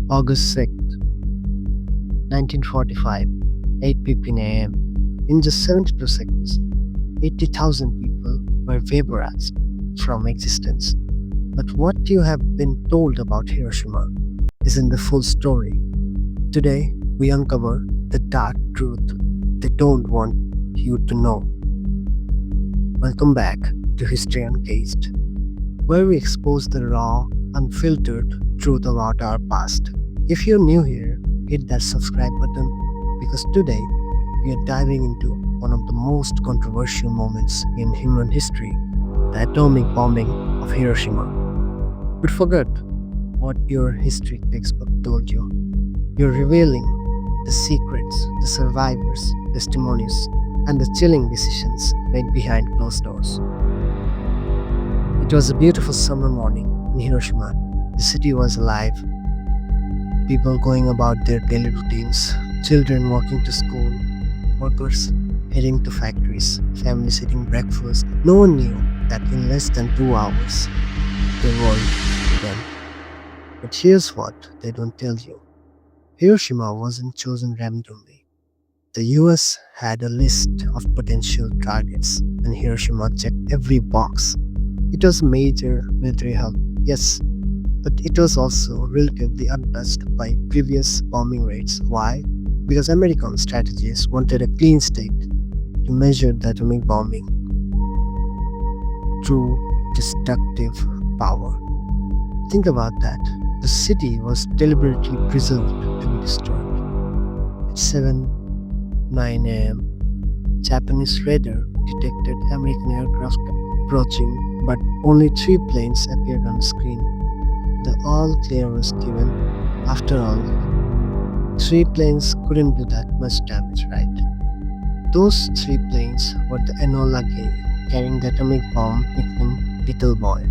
August 6th, 1945, 8:15 a.m. In just 72 seconds, 80,000 people were vaporized from existence. But what you have been told about Hiroshima isn't the full story. Today, we uncover the dark truth they don't want you to know. Welcome back to History Uncaged, where we expose the raw, unfiltered truth about our past. If you're new here, hit that subscribe button because today we are diving into one of the most controversial moments in human history, the atomic bombing of Hiroshima. But forget what your history textbook told you. You're revealing the secrets, the survivors' testimonies, and the chilling decisions made behind closed doors. It was a beautiful summer morning in Hiroshima. The city was alive, people going about their daily routines, children walking to school, workers heading to factories, families eating breakfast. No one knew that in less than 2 hours, the world began. But here's what they don't tell you. Hiroshima wasn't chosen randomly. The US had a list of potential targets, and Hiroshima checked every box. It was a major military hub, yes, but it was also relatively untouched by previous bombing raids. Why? Because American strategists wanted a clean state to measure the atomic bombing through destructive power. Think about that. The city was deliberately preserved to be destroyed. At 7:09 a.m., Japanese radar detected American aircraft approaching, but only 3 planes appeared on the screen. The all clear was given. After all, 3 planes couldn't do that much damage, right? Those 3 planes were the Enola Gay, carrying the atomic bomb nicknamed Little Boy,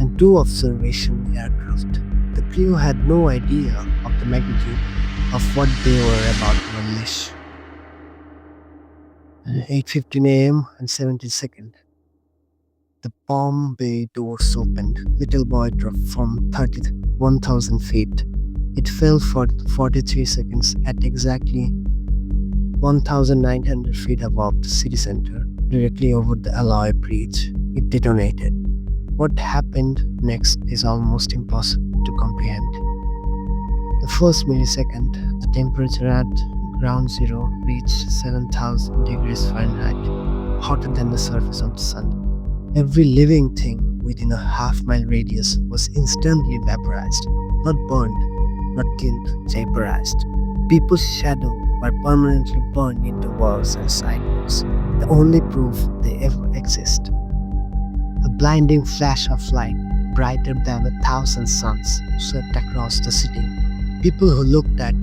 and 2 observation aircraft. The crew had no idea of the magnitude of what they were about to unleash. At 8:15 a.m. and 70 seconds, the bomb bay doors opened. Little Boy dropped from 1,000 feet. It fell for 43 seconds at exactly 1,900 feet above the city center, directly over the alloy bridge. It detonated. What happened next is almost impossible to comprehend. The first millisecond, the temperature at ground zero reached 7,000 degrees Fahrenheit, hotter than the surface of the sun. Every living thing within a half-mile radius was instantly vaporized, not burned, not killed, vaporized. People's shadows were permanently burned into walls and sidewalks, the only proof they ever exist. A blinding flash of light, brighter than 1,000 suns, swept across the city. People who looked at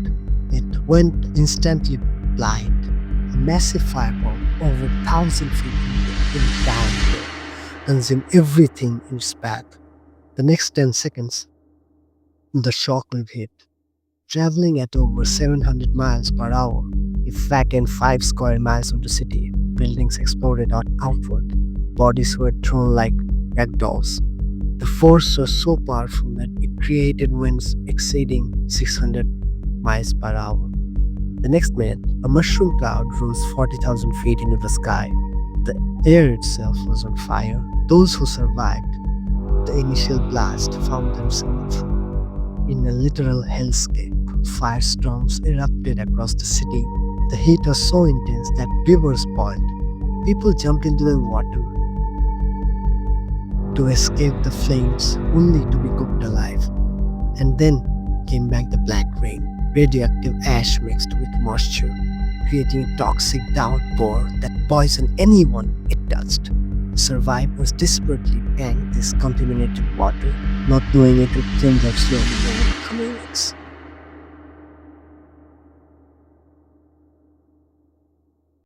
it went instantly blind. A massive fireball over 1,000 feet in the diameter consumed everything in its path. The next 10 seconds, the shockwave hit. Traveling at over 700 miles per hour, it flattened 5 square miles of the city. Buildings exploded outward. Bodies were thrown like rag dolls. The force was so powerful that it created winds exceeding 600 miles per hour. The next minute, a mushroom cloud rose 40,000 feet into the sky. The air itself was on fire. Those who survived the initial blast found themselves in a literal hellscape. Firestorms erupted across the city. The heat was so intense that rivers boiled. People jumped into the water to escape the flames, only to be cooked alive. And then came back the black rain, radioactive ash mixed with moisture, creating a toxic downpour that poisoned anyone it touched. Survivors desperately drank this contaminated water, not knowing it would kill them slowly over the coming weeks.